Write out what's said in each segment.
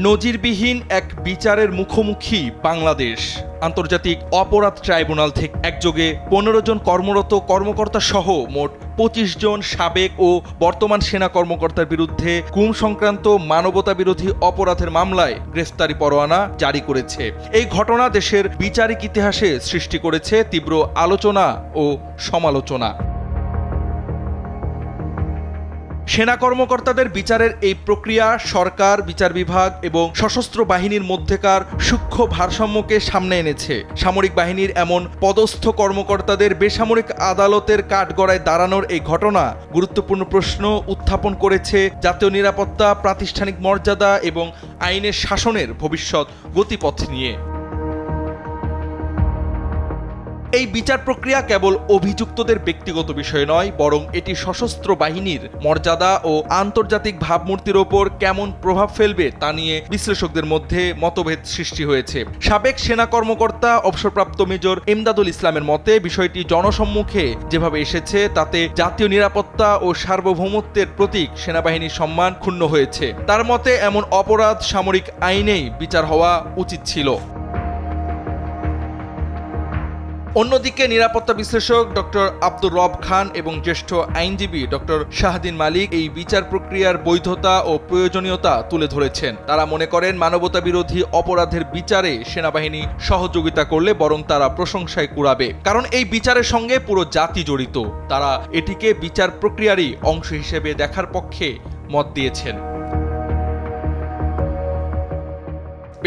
নজিরবিহীন এক বিচারের মুখোমুখি বাংলাদেশ। আন্তর্জাতিক অপরাধ ট্রাইব্যুনাল থেকে একযোগে ১৫ জন কর্মরত কর্মকর্তা সহ মোট ২৫ জন সাবেক ও বর্তমান সেনা কর্মকর্তার বিরুদ্ধে গুম সংক্রান্ত মানবতা বিরোধী অপরাধের মামলায় গ্রেফতারি পরোয়ানা জারি করেছে। এই ঘটনা দেশের বিচারিক ইতিহাসে সৃষ্টি করেছে তীব্র আলোচনা ও সমালোচনা। সেনা কর্মকর্তাদের বিচারের এই প্রক্রিয়া সরকার, বিচার বিভাগ এবং সশস্ত্র বাহিনীর মধ্যেকার সূক্ষ্ম ভারসাম্যকে সামনে এনেছে। সামরিক বাহিনীর এমন পদস্থ কর্মকর্তাদের বেসামরিক আদালতের কাঠগড়ায় দাঁড়ানোর এই ঘটনা গুরুত্বপূর্ণ প্রশ্ন উত্থাপন করেছে জাতীয় নিরাপত্তা, প্রাতিষ্ঠানিক মর্যাদা এবং আইনের শাসনের ভবিষ্যৎ গতিপথ নিয়ে। এই বিচার প্রক্রিয়া কেবল অভিযুক্তদের ব্যক্তিগত বিষয় নয়, বরং এটি সশস্ত্র বাহিনীর মর্যাদা ও আন্তর্জাতিক ভাবমূর্তির ওপর কেমন প্রভাব ফেলবে তা নিয়ে বিশ্লেষকদের মধ্যে মতভেদ সৃষ্টি হয়েছে। সাবেক সেনা কর্মকর্তা অবসরপ্রাপ্ত মেজর এমদাদুল ইসলামের মতে, বিষয়টি জনসম্মুখে যেভাবে এসেছে তাতে জাতীয় নিরাপত্তা ও সার্বভৌমত্বের প্রতীক সেনাবাহিনীর সম্মান ক্ষুণ্ণ হয়েছে। তার মতে, এমন অপরাধ সামরিক আইনেই বিচার হওয়া উচিত ছিল। অন্যদিকে নিরাপত্তা বিশ্লেষক ডক্টর আব্দুর রব খান এবং জ্যেষ্ঠ আইনজীবী ডক্টর শাহদিন মালিক এই বিচার প্রক্রিয়ার বৈধতা ও প্রয়োজনীয়তা তুলে ধরেছেন। তারা মনে করেন, মানবতা বিরোধী অপরাধের বিচারে সেনাবাহিনী সহযোগিতা করলে বরং তারা প্রশংসায় কুড়াবে, কারণ এই বিচারের সঙ্গে পুরো জাতি জড়িত। তারা এটিকে বিচার প্রক্রিয়ারই অংশ হিসেবে দেখার পক্ষে মত দিয়েছেন।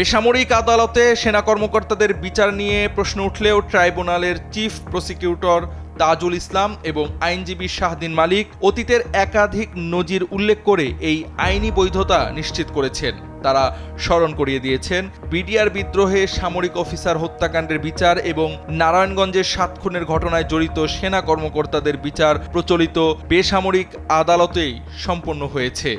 বেসামরিক আদালতে সেনা কর্মকর্তাদের বিচার নিয়ে প্রশ্ন উঠলেও ট্রাইব্যুনালের চিফ প্রসিকিউটর তাজুল ইসলাম এবং আইনজীবী শাহদিন মালিক অতীতের একাধিক নজির উল্লেখ করে এই আইনি বৈধতা নিশ্চিত করেছেন। তারা স্মরণ করিয়ে দিয়েছেন, বিডিআর বিদ্রোহে সামরিক অফিসার হত্যাকাণ্ডের বিচার এবং নারায়ণগঞ্জের ৭ খুনের ঘটনায় জড়িত সেনা কর্মকর্তাদের বিচার প্রচলিত বেসামরিক আদালতেই সম্পন্ন হয়েছে।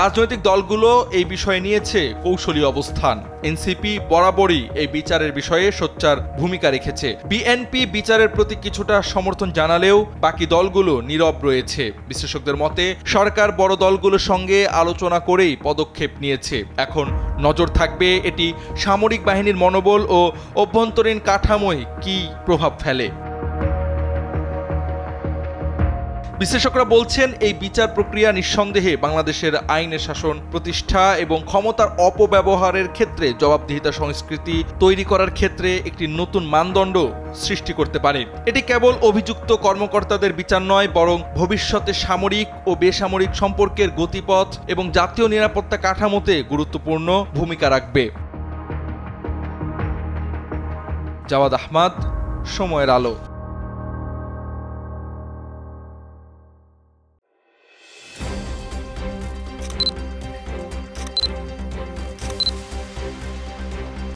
রাজনৈতিক দলগুলো এই বিষয়ে নিয়েছে কৌশলী অবস্থান। এনসিপি বরাবরই এই বিচারের বিষয়ে সোচ্চার ভূমিকা রেখেছে। বিএনপি বিচারের প্রতি কিছুটা সমর্থন জানালেও বাকি দলগুলো নীরব রয়েছে। বিশ্লেষকদের মতে, সরকার বড় দলগুলোর সঙ্গে আলোচনা করেই পদক্ষেপ নিয়েছে। এখন নজর থাকবে এটি সামরিক বাহিনীর মনোবল ও অভ্যন্তরীণ কাঠামোয় কী প্রভাব ফেলে। বিশ্লেষকরা বলছেন, এই বিচার প্রক্রিয়া নিঃসন্দেহে বাংলাদেশের আইনের শাসন প্রতিষ্ঠা এবং ক্ষমতার অপব্যবহারের ক্ষেত্রে জবাবদিহিতা সংস্কৃতি তৈরি করার ক্ষেত্রে একটি নতুন মানদণ্ড সৃষ্টি করতে পারে। এটি কেবল অভিযুক্ত কর্মকর্তাদের বিচার নয়, বরং ভবিষ্যতে সামরিক ও বেসামরিক সম্পর্কের গতিপথ এবং জাতীয় নিরাপত্তা কাঠামোতে গুরুত্বপূর্ণ ভূমিকা রাখবে। জাওয়াদ আহমদ, সময়ের আলো।